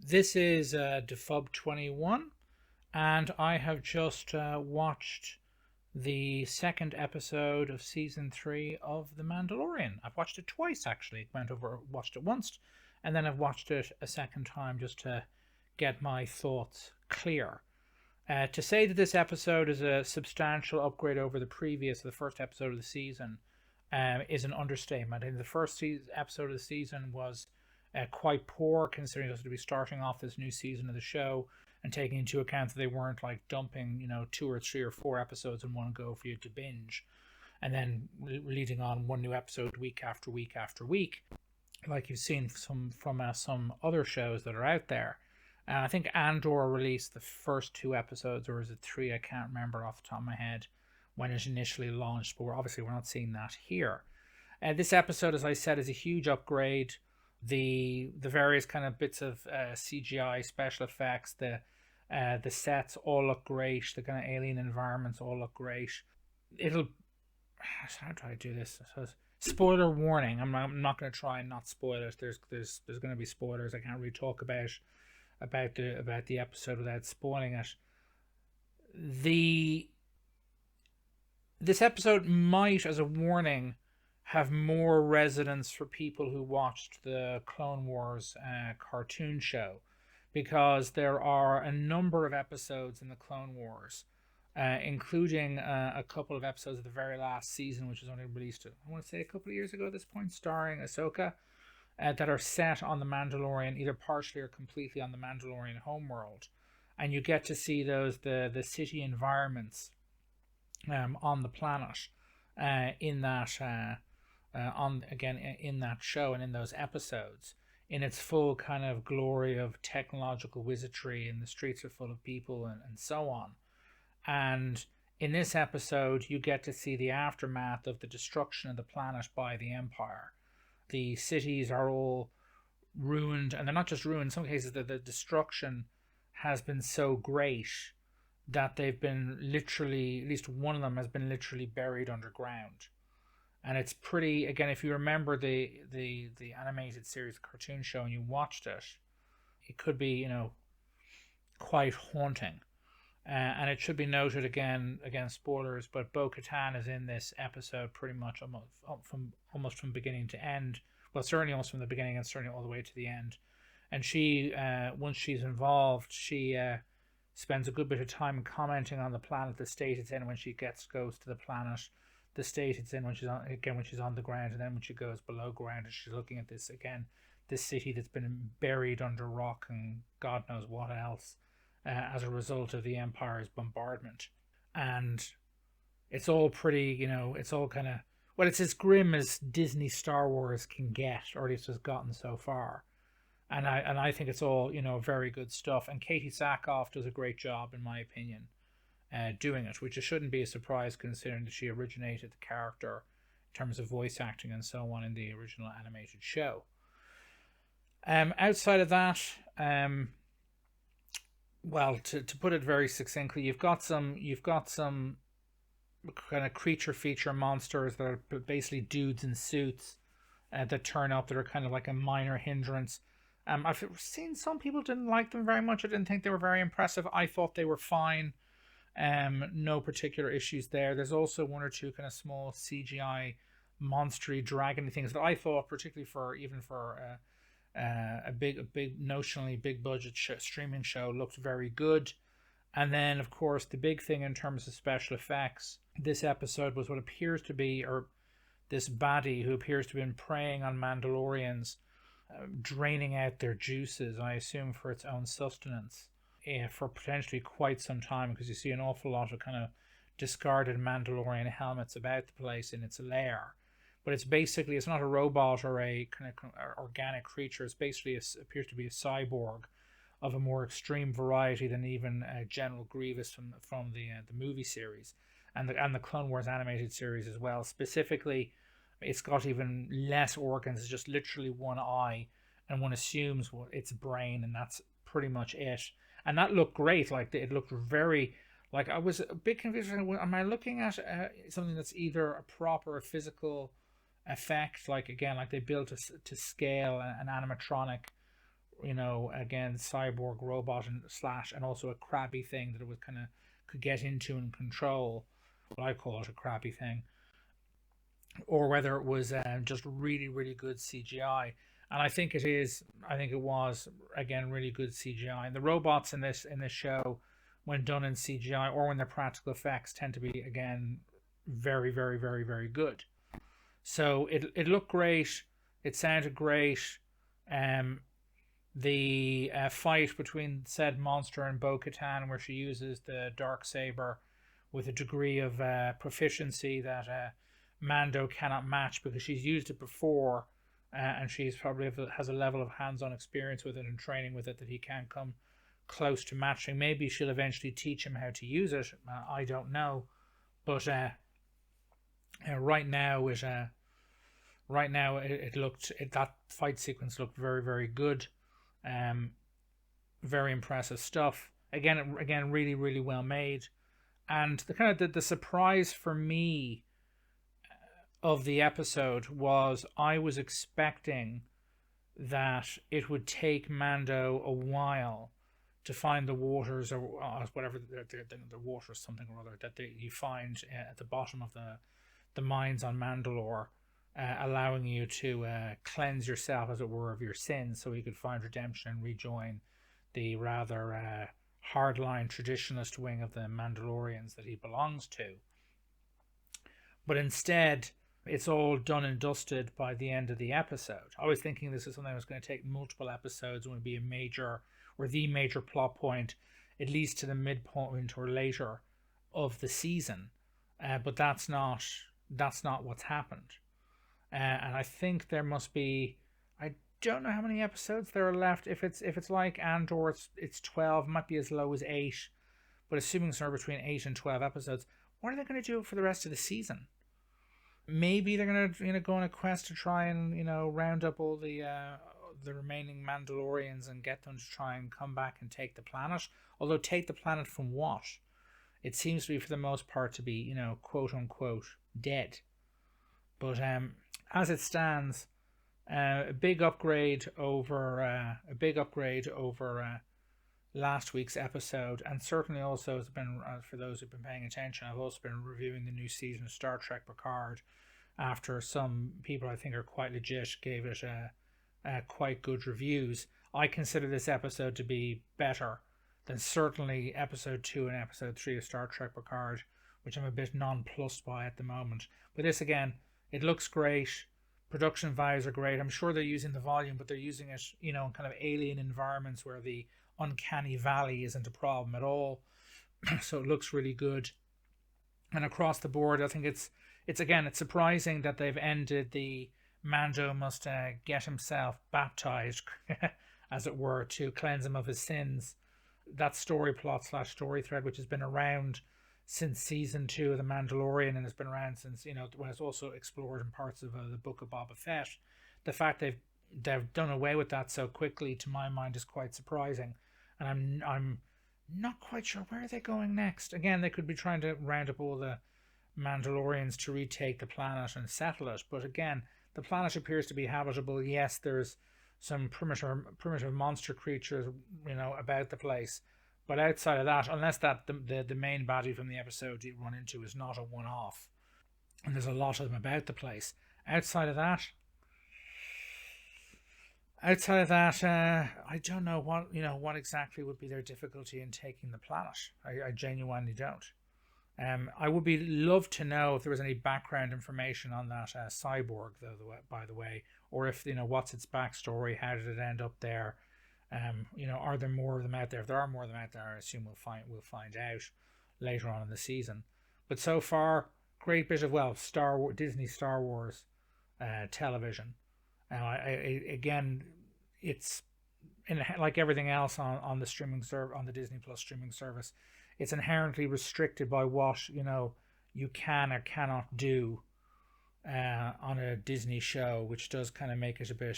This is Defub 21, and I have just watched the second episode of season 3 of The Mandalorian. I've watched it twice actually. Went over, watched it once, and then I've watched it a second time just to get my thoughts clear. To say that this episode is a substantial upgrade over the first episode of the season, is an understatement. I think the episode of the season was quite poor, considering it was to be starting off this new season of the show, and taking into account that they weren't like dumping, two or three or four episodes in one go for you to binge, and then leading on one new episode week after week after week, like you've seen some other shows that are out there. I think Andor released the first two episodes, or is it three? I can't remember off the top of my head when it initially launched, but we're not seeing that here. This episode, as I said, is a huge upgrade. The various kind of bits of CGI special effects, the sets all look great. The kind of alien environments all look great. It'll how do I do this? I suppose, spoiler warning. I'm not going to try and not spoil it. There's going to be spoilers. I can't really talk about the episode without spoiling it. This episode might, as a warning, have more resonance for people who watched the Clone Wars cartoon show, because there are a number of episodes in the Clone Wars, including a couple of episodes of the very last season, which was only released, I want to say, a couple of years ago at this point, starring Ahsoka, that are set on the Mandalorian, either partially or completely on the Mandalorian homeworld. And you get to see the city environments on the planet in that in that show and in those episodes, in its full kind of glory of technological wizardry, and the streets are full of people and so on. And in this episode, you get to see the aftermath of the destruction of the planet by the Empire. The cities are all ruined, and they're not just ruined. In some cases, the destruction has been so great that they've been literally, at least one of them has been literally buried underground. And it's pretty, again, if you remember the animated series, the cartoon show, and you watched it, it could be, quite haunting. And it should be noted, again spoilers, but Bo-Katan is in this episode pretty much almost from beginning to end. Well, certainly almost from the beginning, and certainly all the way to the end. And she, once she's involved, she spends a good bit of time commenting on the planet, the state it's in when she goes to the planet, the state it's in when she's on the ground, and then when she goes below ground and she's looking at this city that's been buried under rock and God knows what else, as a result of the Empire's bombardment. And it's all pretty, it's all kind of, well, it's as grim as Disney Star Wars can get, or at least has gotten so far. And I think it's all, very good stuff. And Katie Sackhoff does a great job, in my opinion, doing it, which shouldn't be a surprise considering that she originated the character in terms of voice acting and so on in the original animated show. Outside of that, well, to put it very succinctly, you've got some kind of creature feature monsters that are basically dudes in suits that turn up, that are kind of like a minor hindrance. I've seen some people didn't like them very much. I didn't think they were very impressive. I thought they were fine. No particular issues there. There's also one or two kind of small CGI monstery dragony things that I thought, particularly for a big notionally big budget streaming show, looked very good. And then, of course, the big thing in terms of special effects this episode was what appears to be, or this baddie who appears to have been preying on Mandalorians, draining out their juices, I assume for its own sustenance, for potentially quite some time, because you see an awful lot of kind of discarded Mandalorian helmets about the place in its lair. But it's not a robot or a kind of organic creature. It's basically appears to be a cyborg of a more extreme variety than even General Grievous from the movie series, and the Clone Wars animated series as well. Specifically, it's got even less organs. It's just literally one eye, and one assumes its brain, and that's pretty much it. And that looked great. Like, it looked very, like, I was a bit confused. Am I looking at something that's either a prop or a physical effect? Like, again, like they built to scale an animatronic again, cyborg robot and slash, and also a crabby thing that it was kind of could get into and control. What I call it, a crabby thing, or whether it was just really, really good CGI. And I think it is. I think it was again really good CGI. And the robots in this show, when done in CGI or when they're practical effects, tend to be again very, very, very, very good. So it looked great. It sounded great. Um, the fight between said monster and Bo-Katan, where she uses the dark saber with a degree of proficiency that Mando cannot match because she's used it before, and she's probably has a level of hands-on experience with it and training with it that he can't come close to matching. Maybe she'll eventually teach him how to use it. I don't know, but right now it looked that fight sequence looked very, very good. Um, very impressive stuff. Again, really, really well made. And the kind of the surprise for me of the episode was I was expecting that it would take Mando a while to find the waters, or whatever the waters, something or other that you find at the bottom of the mines on Mandalore, allowing you to cleanse yourself, as it were, of your sins, so you could find redemption and rejoin the rather hardline traditionalist wing of the Mandalorians that he belongs to. But instead, it's all done and dusted by the end of the episode. I was thinking this is something that was going to take multiple episodes and would be a major, or the major plot point, at least to the midpoint or later of the season. But that's not what's happened. And I think there must be, I don't know how many episodes there are left. If it's like Andor, it's 12, might be as low as 8, but assuming somewhere between 8 and 12 episodes, what are they going to do for the rest of the season? Maybe they're going to go on a quest to try and round up all the remaining Mandalorians and get them to try and come back and take the planet. Although take the planet from what? It seems to be for the most part to be quote unquote dead. But as it stands, a big upgrade over last week's episode, and certainly also has been, for those who've been paying attention, I've also been reviewing the new season of Star Trek Picard, after some people I think are quite legit gave it quite good reviews. I consider this episode to be better than certainly episode 2 and episode 3 of Star Trek Picard, which I'm a bit nonplussed by at the moment. But this again, it looks great. Production values are great. I'm sure they're using the volume, but they're using it, in kind of alien environments where the uncanny valley isn't a problem at all. So it looks really good. And across the board, I think it's surprising that they've ended the Mando must get himself baptized, as it were, to cleanse him of his sins. That story plot / story thread, which has been around since season 2 of The Mandalorian and has been around since, when it's also explored in parts of the Book of Boba Fett. The fact they've done away with that so quickly, to my mind, is quite surprising. And I'm not quite sure where they're going next. Again, they could be trying to round up all the Mandalorians to retake the planet and settle it. But again, the planet appears to be habitable. Yes, there's some primitive monster creatures, about the place. But outside of that, unless that the main baddie from the episode you run into is not a one-off, and there's a lot of them about the place. Outside of that, I don't know what exactly would be their difficulty in taking the planet. I genuinely don't. I would be love to know if there was any background information on that cyborg, though. By the way, or if what's its backstory, how did it end up there? Are there more of them out there? If there are more of them out there, I assume we'll find out later on in the season. But so far, great bit of Disney Star Wars television. Again, it's like everything else on the streaming on the Disney Plus streaming service. It's inherently restricted by what you can or cannot do on a Disney show, which does kind of make it a bit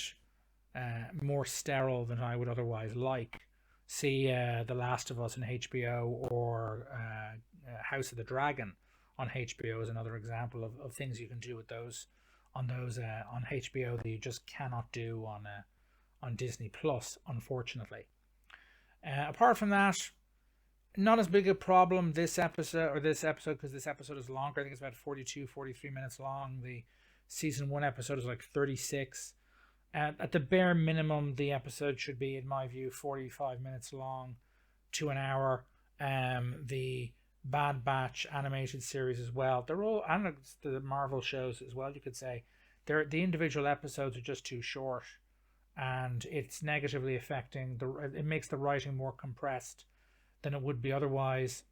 more sterile than I would otherwise like. See The Last of Us on HBO, or House of the Dragon on HBO is another example of things you can do with those on HBO that you just cannot do on Disney Plus, unfortunately. Apart from that, not as big a problem this episode, because this episode is longer. I think it's about 42, 43 minutes long. The season 1 episode is like 36. At the bare minimum, the episode should be, in my view, 45 minutes long to an hour. The Bad Batch animated series as well. They're all, and the Marvel shows as well, you could say. The individual episodes are just too short, and it's negatively affecting it makes the writing more compressed than it would be otherwise.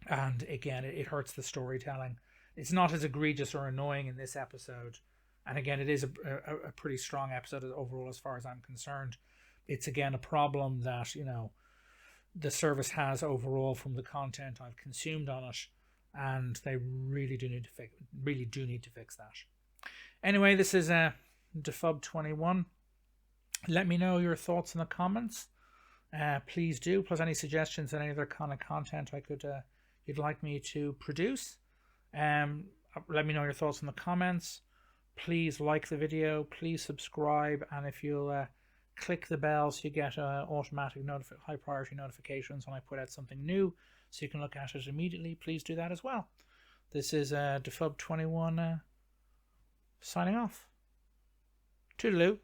And again, it hurts the storytelling. It's not as egregious or annoying in this episode. And again, it is a pretty strong episode overall as far as I'm concerned. It's again a problem that, the service has overall from the content I've consumed on it, and they really do need to fix that. Anyway, this is Defub21. Let me know your thoughts in the comments. Please do. Plus any suggestions on any other kind of content you'd like me to produce. Let me know your thoughts in the comments. Please like the video. Please subscribe, and if you'll click the bell so you get automatic high priority notifications when I put out something new, so you can look at it immediately, please do that as well. This is Defub21 signing off. Toodaloo.